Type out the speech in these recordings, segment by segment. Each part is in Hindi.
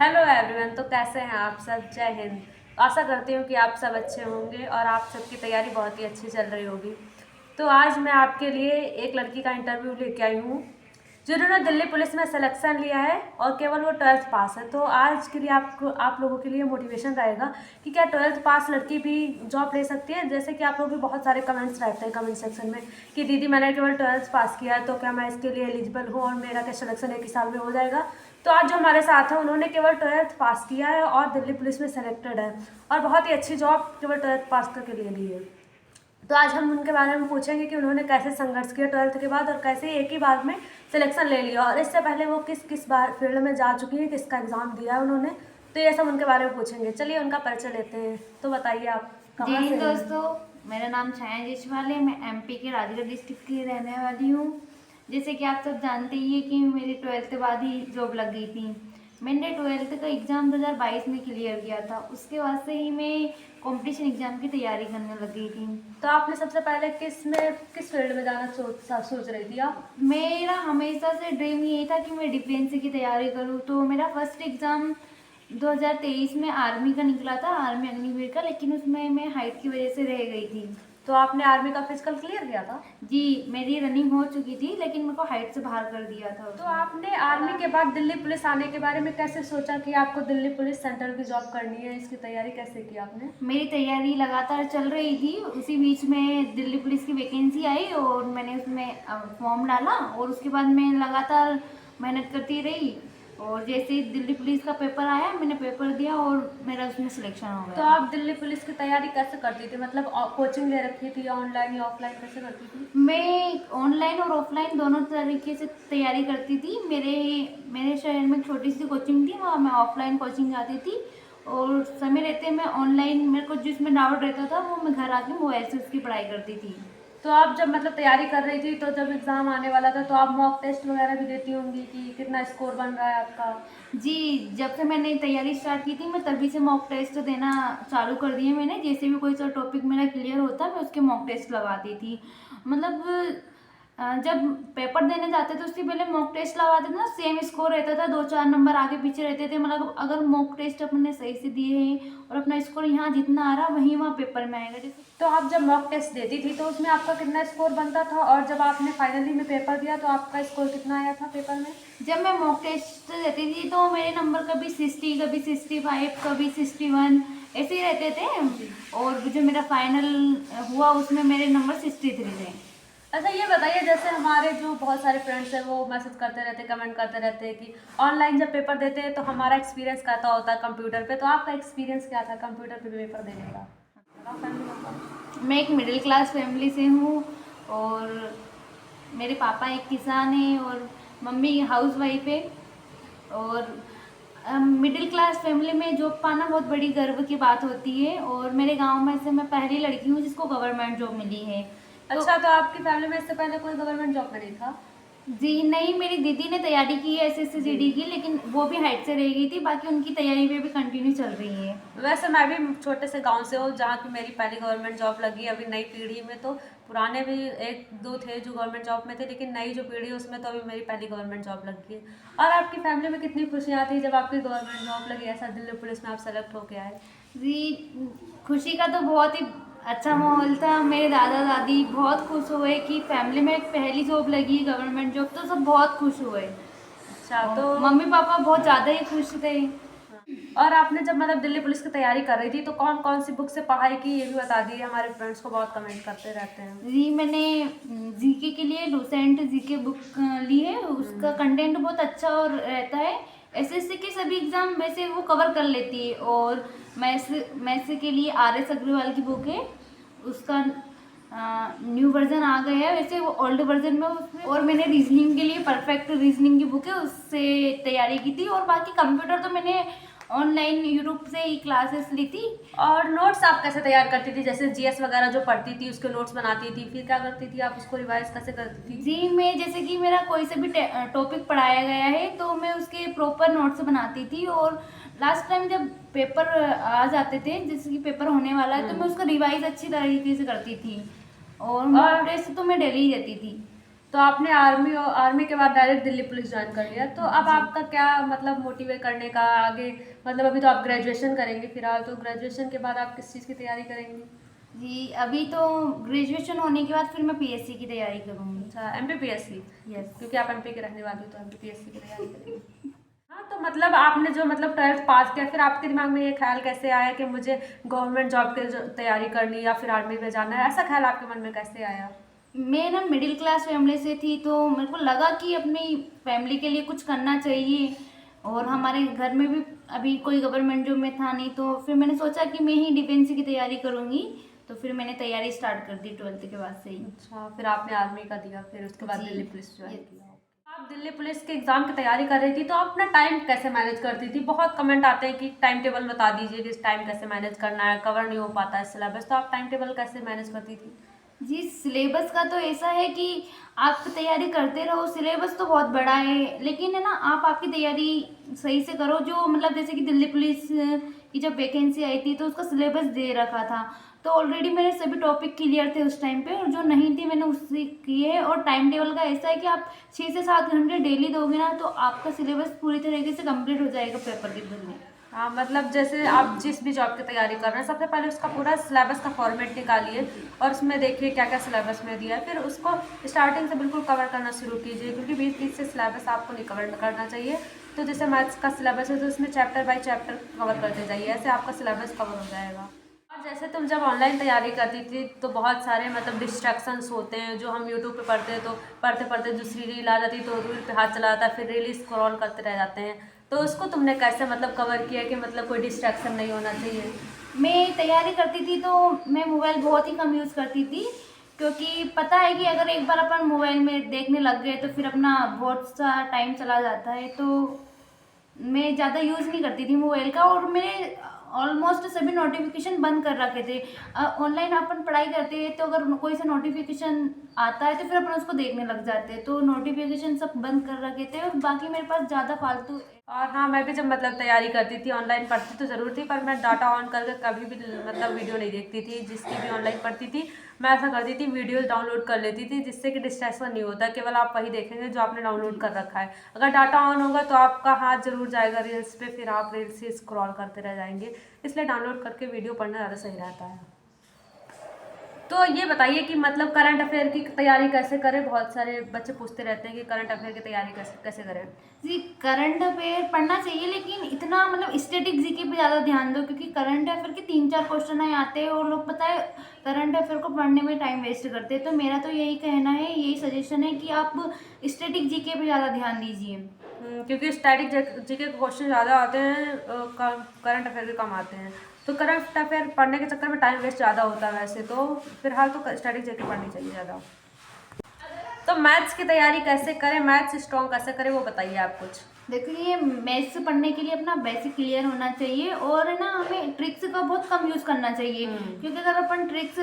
Hello everyone. तो कैसे हैं आप सब? जय हिंद। आशा करती हूँ कि आप सब अच्छे होंगे और आप सबकी तैयारी बहुत ही अच्छी चल रही होगी। तो आज मैं आपके लिए एक लड़की का इंटरव्यू लेके आई हूँ जिन्होंने दिल्ली पुलिस में सिलेक्शन लिया है और केवल वो 12th पास है। तो आज के लिए आप लोगों के लिए मोटिवेशन रहेगा कि क्या 12th पास लड़की भी जॉब ले सकती है। जैसे कि आप लोग भी बहुत सारे कमेंट्स रहते हैं कमेंट सेक्शन में कि दीदी मैंने केवल 12th पास किया है तो क्या मैं इसके लिए एलिजिबल हूँ और मेरा क्या सिलेक्शन एक ही साल में हो जाएगा। तो आज जो हमारे साथ है उन्होंने केवल 12th पास किया है और दिल्ली पुलिस में सेलेक्टेड है और बहुत ही अच्छी जॉब केवल 12th पास करके लिए ली है। तो आज हम उनके बारे में पूछेंगे कि उन्होंने कैसे संघर्ष किया 12th के बाद और कैसे एक ही बार में सिलेक्शन ले लिया और इससे पहले वो किस किस बार फील्ड में जा चुकी है, किसका एग्ज़ाम दिया है उन्होंने। तो ये सब उनके बारे में पूछेंगे। चलिए उनका परिचय लेते हैं। तो बताइए आप जी कहाँ से हैं? दोस्तों, मेरा नाम छाया जयसवाल है। मैं एमपी के राजगढ़ डिस्ट्रिक्ट की रहने वाली हूँ। जैसे कि आप सब जानते ही हैं कि मेरी 12th के बाद ही जॉब लग गई थी। मैंने 12th का एग्ज़ाम 2022 में क्लियर किया था। उसके बाद से ही मैं कंपटीशन एग्ज़ाम की तैयारी करने लग गई थी। तो आपने सबसे पहले किस फील्ड में जाना सोच रही थी आप? मेरा हमेशा से ड्रीम यही था कि मैं डिफेंस की तैयारी करूँ। तो मेरा फर्स्ट एग्ज़ाम 2023 में आर्मी का निकला था, आर्मी अग्निवीर का, लेकिन उसमें मैं हाइट की वजह से रह गई थी। तो आपने आर्मी का फिजिकल क्लियर किया था? जी, मेरी रनिंग हो चुकी थी, लेकिन मेरे को हाइट से बाहर कर दिया था तो उसने। आपने आर्मी के बाद दिल्ली पुलिस आने के बारे में कैसे सोचा कि आपको दिल्ली पुलिस सेंट्रल की जॉब करनी है? इसकी तैयारी कैसे की आपने? मेरी तैयारी लगातार चल रही थी। उसी बीच में दिल्ली पुलिस की वैकेंसी आई और मैंने उसमें फॉर्म डाला और उसके बाद मैं लगातार मेहनत करती रही। और जैसे ही दिल्ली पुलिस का पेपर आया, मैंने पेपर दिया और मेरा उसमें सिलेक्शन हो तो गया। आप दिल्ली पुलिस की तैयारी कैसे करती थी? मतलब कोचिंग ले रखी थी या ऑनलाइन या ऑफलाइन, कैसे करती थी? मैं ऑनलाइन और ऑफलाइन दोनों तरीके से तैयारी करती थी। मेरे मेरे शहर में एक छोटी सी कोचिंग थी, वहाँ मैं ऑफलाइन कोचिंग जाती थी और समय रहते मैं ऑनलाइन, मेरे को जिसमें डाउट रहता था वो मैं घर आके मोबाइल से उसकी पढ़ाई करती थी। तो आप जब मतलब तैयारी कर रही थी तो जब एग्ज़ाम आने वाला था तो आप मॉक टेस्ट वगैरह भी देती होंगी कि कितना स्कोर बन रहा है आपका? जी, जब से मैंने तैयारी स्टार्ट की थी मैं तभी से मॉक टेस्ट देना चालू कर दिए मैंने। जैसे भी कोई सा टॉपिक मेरा क्लियर होता मैं उसके मॉक टेस्ट लगाती थी। मतलब जब पेपर देने जाते थे उससे पहले मॉक टेस्ट लगाते थे ना, सेम स्कोर रहता था, 2-4 नंबर आगे पीछे रहते थे। मतलब अगर मॉक टेस्ट अपने सही से दिए हैं और अपना स्कोर यहाँ जितना आ रहा वहीं वहाँ पेपर में आएगा। जैसे तो आप जब मॉक टेस्ट देती थी तो उसमें आपका कितना स्कोर बनता था और जब आपने फाइनली में पेपर दिया तो आपका स्कोर कितना आया था पेपर में? जब मैं मॉक टेस्ट देती थी तो मेरे नंबर कभी 60, कभी 65, कभी 61 ऐसे ही रहते थे। और जो मेरा फाइनल हुआ उसमें मेरे नंबर 63 थे। अच्छा ये बताइए, जैसे हमारे जो बहुत सारे फ्रेंड्स हैं वो मैसेज करते रहते, कमेंट करते रहते हैं कि ऑनलाइन जब पेपर देते हैं तो हमारा एक्सपीरियंस कैसा होता है कंप्यूटर पे। तो आपका एक्सपीरियंस क्या था कंप्यूटर पे पेपर देने का? बताओ फैमिली मेंबर। मैं एक मिडिल क्लास फैमिली से हूँ और मेरे पापा एक किसान हैं और मम्मी हाउस वाइफ है। और मिडिल क्लास फैमिली में जॉब पाना बहुत बड़ी गर्व की बात होती है और मेरे गांव में से मैं पहली लड़की हूँ जिसको गवर्नमेंट जॉब मिली है। अच्छा, तो आपकी फैमिली में इससे पहले कोई गवर्नमेंट जॉब में नहीं था? जी नहीं, मेरी दीदी ने तैयारी की है एसएससी की, लेकिन वो भी हाइट से रह गई थी। बाकी उनकी तैयारी भी कंटिन्यू चल रही है। वैसे मैं भी छोटे से गांव से हूँ जहाँ की मेरी पहली गवर्नमेंट जॉब लगी। अभी नई पीढ़ी में तो पुराने भी एक दो थे जो गवर्नमेंट जॉब में थे, लेकिन नई जो पीढ़ी है उसमें तो अभी मेरी पहली गवर्नमेंट जॉब लगी है। और आपकी फैमिली में कितनी खुशियाँ थी जब आपकी गवर्नमेंट जॉब लगी, ऐसा दिल्ली पुलिस में आप सेलेक्ट होके आए? जी, खुशी का तो बहुत ही अच्छा माहौल था। मेरे दादा दादी बहुत खुश हुए कि फैमिली में एक पहली जॉब लगी गवर्नमेंट जॉब, तो सब बहुत खुश हुए। अच्छा तो और मम्मी पापा बहुत ज़्यादा ही खुश थे। और आपने जब मतलब दिल्ली पुलिस की तैयारी कर रही थी तो कौन कौन सी बुक से पढ़ाई की ये भी बता दिए, हमारे फ्रेंड्स को बहुत कमेंट करते रहते हैं। जी, मैंने जीके के लिए लूसेंट जीके बुक ली है। उसका कंटेंट बहुत अच्छा और रहता है। एसएससी के सभी एग्ज़ाम वैसे वो कवर कर लेती है। और मैथ्स के लिए आर एस अग्रवाल की बुक है, उसका न्यू वर्जन आ गया है। वैसे वो ओल्ड वर्जन में उसमें। और मैंने रीजनिंग के लिए परफेक्ट रीजनिंग की बुक है, उससे तैयारी की थी। और बाकी कंप्यूटर तो मैंने ऑनलाइन यूट्यूब से ही क्लासेस ली थी। और नोट्स आप कैसे तैयार करती थी? जैसे जीएस वगैरह जो पढ़ती थी उसके नोट्स बनाती थी, फिर क्या करती थी आप, उसको रिवाइज कैसे करती थी? जी, मैं जैसे कि मेरा कोई से भी टॉपिक पढ़ाया गया है तो मैं उसके प्रॉपर नोट्स बनाती थी। और लास्ट टाइम जब पेपर आ जाते थे, जैसे कि पेपर होने वाला है, तो मैं उसका रिवाइज अच्छी तरीके से करती थी। और मॉक टेस्ट तो मैं डेली ही देती थी। तो आपने आर्मी के बाद डायरेक्ट दिल्ली पुलिस ज्वाइन कर लिया, तो अब आपका क्या मतलब मोटिवेट करने का आगे, मतलब अभी तो आप ग्रेजुएशन करेंगे फिलहाल, तो ग्रेजुएशन के बाद आप किस चीज़ की तैयारी करेंगी? जी, अभी तो ग्रेजुएशन होने के बाद फिर मैं पीएससी की तैयारी करूँगी। अच्छा, एमपीपीएससी, यस। क्योंकि आप एमपी के रहने वाले हो तो एमपीपीएससी की तैयारी करेंगे। हाँ, तो मतलब आपने जो मतलब 12th पास किया, फिर आपके दिमाग में ये ख्याल कैसे आया कि मुझे गवर्नमेंट जॉब की तैयारी करनी या फिर आर्मी में जाना है, ऐसा ख्याल आपके मन में कैसे आया? मैं ना मिडिल क्लास फैमिली से थी, तो मेरे को लगा कि अपनी फैमिली के लिए कुछ करना चाहिए, और हमारे घर में भी अभी कोई गवर्नमेंट जॉब में था नहीं, तो फिर मैंने सोचा कि मैं ही डिफेंस की तैयारी करूँगी। तो फिर मैंने तैयारी स्टार्ट कर दी 12th के बाद से ही। अच्छा, फिर आपने आर्मी का दिया, फिर उसके बाद जी। Delhi police join yes. किया। आप दिल्ली पुलिस के एग्ज़ाम की तैयारी कर रही थी, तो आप अपना टाइम कैसे मैनेज करती थी? बहुत कमेंट आते हैं कि टाइम टेबल बता दीजिए कि इस टाइम कैसे मैनेज करना है, कवर नहीं हो पाता है सिलेबस, तो आप टाइम टेबल कैसे मैनेज करती थी? जी, सिलेबस का तो ऐसा है कि आप तैयारी करते रहो, सिलेबस तो बहुत बड़ा है, लेकिन है ना, आप आपकी तैयारी सही से करो। जो मतलब जैसे कि दिल्ली पुलिस की जब वैकेंसी आई थी, तो उसका सिलेबस दे रखा था, तो ऑलरेडी मेरे सभी टॉपिक क्लियर थे उस टाइम पे, और जो नहीं थी मैंने उससे किए है। और टाइम टेबल का ऐसा है कि आप 6 से 7 घंटे डेली दोगे ना, तो आपका सिलेबस पूरी तरीके से कंप्लीट हो जाएगा पेपर के दिन में। हाँ, मतलब जैसे आप जिस भी जॉब की तैयारी कर रहे हैं, सबसे पहले उसका पूरा सिलेबस का फॉर्मेट निकालिए और उसमें देखिए क्या क्या सिलेबस में दिया है, फिर उसको स्टार्टिंग से बिल्कुल कवर करना शुरू कीजिए, क्योंकि बीच बीच से सिलेबस आपको नहीं कवर करना चाहिए। तो जैसे मैथ्स का सिलेबस है तो उसमें चैप्टर बाय चैप्टर कवर करते जाइए, ऐसे आपका सिलेबस कवर हो जाएगा। और जैसे तुम जब ऑनलाइन तैयारी करती थी तो बहुत सारे मतलब डिस्ट्रैक्शंस होते हैं, जो हम यूट्यूब पे पढ़ते हैं तो पढ़ते पढ़ते दूसरी रील आ जाती, तो रील पे हाथ चला जाता है, फिर रील स्क्रॉल करते रह जाते हैं, तो उसको तुमने कैसे मतलब कवर किया कि मतलब कोई डिस्ट्रैक्शन नहीं होना चाहिए? मैं तैयारी करती थी तो मैं मोबाइल बहुत ही कम यूज़ करती थी, क्योंकि पता है कि अगर एक बार अपन मोबाइल में देखने लग गए तो फिर अपना बहुत सा टाइम चला जाता है। तो मैं ज़्यादा यूज़ नहीं करती थी मोबाइल का, और मैंने ऑलमोस्ट सभी नोटिफिकेशन बंद कर रखे थे। ऑनलाइन अपन पढ़ाई करते हैं, तो अगर कोई सा नोटिफिकेशन आता है तो फिर अपन उसको देखने लग जाते हैं, तो नोटिफिकेशन सब बंद कर रखे थे, और बाकी मेरे पास ज़्यादा फालतू। और हाँ, मैं भी जब मतलब तैयारी करती थी, ऑनलाइन पढ़ती तो ज़रूर थी, पर मैं डाटा ऑन करके कभी भी मतलब वीडियो नहीं देखती थी। जिसकी भी ऑनलाइन पढ़ती थी, मैं ऐसा करती थी, वीडियोस डाउनलोड कर लेती थी, जिससे कि डिस्ट्रैक्शन नहीं होता, केवल आप वही देखेंगे जो आपने डाउनलोड कर रखा है। अगर डाटा ऑन होगा तो आपका हाथ जरूर जाएगा रील्स पे, फिर आप रील्स ही स्क्रॉल करते रह जाएंगे, इसलिए डाउनलोड करके वीडियो पढ़ना ज़्यादा सही रहता है। तो ये बताइए कि मतलब करंट अफेयर की तैयारी कैसे करें? बहुत सारे बच्चे पूछते रहते हैं कि करंट अफेयर की तैयारी कैसे कैसे करें? जी, करंट अफेयर पढ़ना चाहिए, लेकिन इतना मतलब स्टैटिक जीके पे ज़्यादा ध्यान दो, क्योंकि करंट अफेयर के 3-4 क्वेश्चन आए आते हैं, और लोग पता है करंट अफेयर को पढ़ने में टाइम वेस्ट करते हैं। तो मेरा तो यही कहना है, यही सजेशन है कि आप स्टैटिक जीके पे ज़्यादा ध्यान दीजिए। क्योंकि स्टैटिक जीके के क्वेश्चन ज़्यादा आते हैं, करंट अफेयर के कम आते हैं, तो करंट अफेयर पढ़ने के चक्कर में टाइम वेस्ट ज़्यादा होता है वैसे तो। फिलहाल तो स्टैटिक जीके पढ़नी चाहिए ज़्यादा। तो मैथ्स की तैयारी कैसे करें, मैथ्स स्ट्रॉन्ग कैसे करें, वो बताइए आप कुछ। देखिए, मैथ्स पढ़ने के लिए अपना बेसिक क्लियर होना चाहिए, और है ना, हमें ट्रिक्स का बहुत कम यूज़ करना चाहिए, क्योंकि अगर अपन ट्रिक्स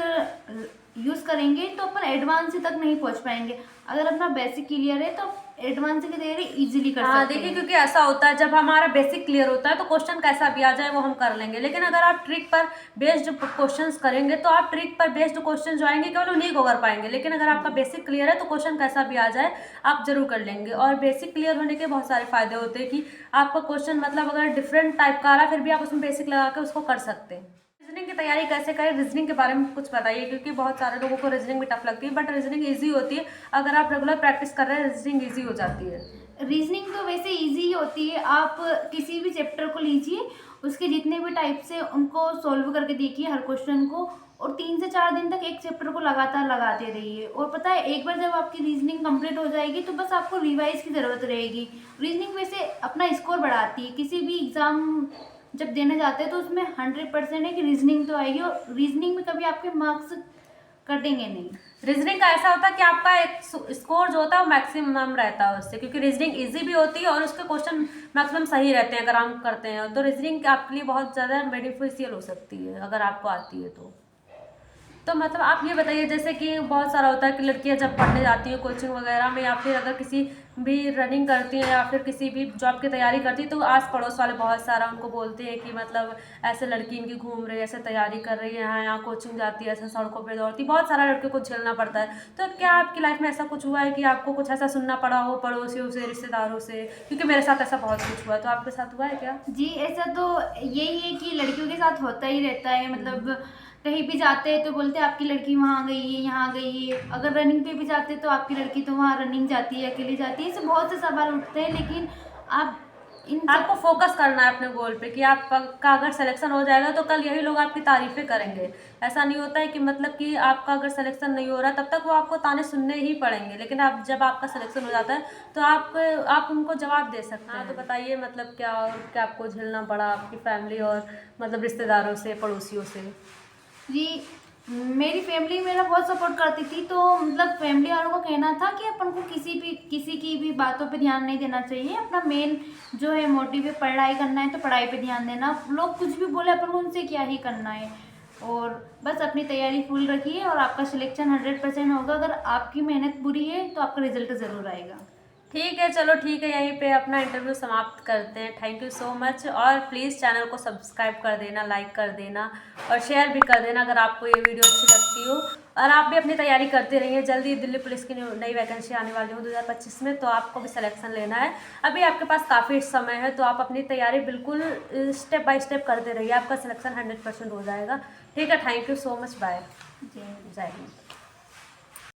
यूज़ करेंगे तो अपन एडवांस तक नहीं पहुंच पाएंगे। अगर अपना बेसिक क्लियर है तो एडवांस की तैयारी इजीली कर हाँ सकते देखिए, हैं। क्योंकि ऐसा होता है जब हमारा बेसिक क्लियर होता है तो क्वेश्चन कैसा भी आ जाए वो हम कर लेंगे, लेकिन अगर आप ट्रिक पर बेस्ड क्वेश्चंस करेंगे तो आप ट्रिक पर बेस्ड क्वेश्चन जो आएंगे केवल उन्हीं को कर पाएंगे, लेकिन अगर आपका बेसिक क्लियर है तो क्वेश्चन कैसा भी आ जाए आप जरूर कर लेंगे। और बेसिक क्लियर होने के बहुत सारे फायदे होते हैं कि आपका क्वेश्चन मतलब अगर डिफरेंट टाइप का आ रहा है फिर भी आप उसमें बेसिक लगा के उसको कर सकते हैं। रीजनिंग की तैयारी कैसे करें, रीजनिंग के बारे में कुछ बताइए, क्योंकि बहुत सारे लोगों को रीजनिंग भी टफ लगती है, बट रीजनिंग ईजी होती है। अगर आप रेगुलर प्रैक्टिस कर रहे हैं रीजनिंग ईजी हो जाती है। रीजनिंग तो वैसे इजी ही होती है। आप किसी भी चैप्टर को लीजिए, उसके जितने भी टाइप्स हैं उनको सॉल्व करके देखिए हर क्वेश्चन को, और 3 से 4 दिन तक एक चैप्टर को लगातार लगाते रहिए। और पता है, एक बार जब आपकी रीजनिंग कंप्लीट हो जाएगी तो बस आपको रिवाइज की ज़रूरत रहेगी। रीजनिंग वैसे अपना स्कोर बढ़ाती है, किसी भी एग्ज़ाम जब देने जाते हैं तो उसमें 100% है कि रीजनिंग तो आएगी, और रीजनिंग में कभी आपके मार्क्स कटेंगे नहीं। रीजनिंग का ऐसा होता है कि आपका एक स्कोर जो होता है वो मैक्सिमम रहता है उससे, क्योंकि रीजनिंग इजी भी होती है और उसके क्वेश्चन मैक्सिमम सही रहते हैं अगर हम करते हैं, तो रीजनिंग आपके लिए बहुत ज़्यादा बेनिफिशियल हो सकती है अगर आपको आती है तो। तो मतलब आप ये बताइए, जैसे कि बहुत सारा होता है कि लड़कियां जब पढ़ने जाती हैं कोचिंग वगैरह में, या फिर अगर किसी भी रनिंग करती हैं या फिर किसी भी जॉब की तैयारी करती हैं, तो आस पड़ोस वाले बहुत सारा उनको बोलते हैं कि मतलब ऐसे लड़की इनकी घूम रही है, ऐसे तैयारी कर रही है, यहाँ कोचिंग जाती है, ऐसे सड़कों पे दौड़ती, बहुत सारा लड़के को झेलना पड़ता है। तो क्या आपकी लाइफ में ऐसा कुछ हुआ है कि आपको कुछ ऐसा सुनना पड़ा हो पड़ोसियों से, रिश्तेदारों से? क्योंकि मेरे साथ ऐसा बहुत कुछ हुआ है, तो आपके साथ हुआ है क्या? जी, ऐसा तो यही है कि लड़कियों के साथ होता ही रहता है। मतलब कहीं भी जाते हैं तो बोलते हैं आपकी लड़की वहाँ गई है, यहाँ गई है। अगर रनिंग पे भी जाते हैं तो आपकी लड़की तो वहाँ रनिंग जाती है, अकेली जाती है। ऐसे बहुत से सवाल उठते हैं, लेकिन आप इन सब आपको फोकस करना है अपने गोल पे कि आपका अगर सिलेक्शन हो जाएगा तो कल यही लोग आपकी तारीफें करेंगे। ऐसा नहीं होता है कि मतलब कि आपका अगर सिलेक्शन नहीं हो रहा तब तक वो आपको ताने सुनने ही पड़ेंगे, लेकिन आप जब आपका सिलेक्शन हो जाता है तो आप उनको जवाब दे सकते हैं। तो बताइए मतलब क्या आपको झेलना पड़ा आपकी फैमिली और मतलब रिश्तेदारों से, पड़ोसियों से? जी, मेरी फैमिली मेरा बहुत सपोर्ट करती थी। तो मतलब फैमिली वालों का कहना था कि अपन को किसी की भी बातों पे ध्यान नहीं देना चाहिए। अपना मेन जो है मोटिव है, पढ़ाई करना है तो पढ़ाई पे ध्यान देना। लोग कुछ भी बोले अपन को उनसे क्या ही करना है। और बस अपनी तैयारी फुल रखिए और आपका सिलेक्शन 100% होगा। अगर आपकी मेहनत बुरी है तो आपका रिजल्ट ज़रूर आएगा। ठीक है, चलो ठीक है, यहीं पे अपना इंटरव्यू समाप्त करते हैं। थैंक यू सो मच, और प्लीज़ चैनल को सब्सक्राइब कर देना, लाइक कर देना और शेयर भी कर देना अगर आपको ये वीडियो अच्छी लगती हो। और आप भी अपनी तैयारी करते रहिए। जल्दी दिल्ली पुलिस की नई वैकेंसी आने वाली हो 2025 में, तो आपको भी सिलेक्शन लेना है। अभी आपके पास काफ़ी समय है, तो आप अपनी तैयारी बिल्कुल स्टेप बाय स्टेप करते रहिए, आपका सिलेक्शन 100% हो जाएगा। ठीक है, thank you so much, bye, जय हिंद। जय हिंद।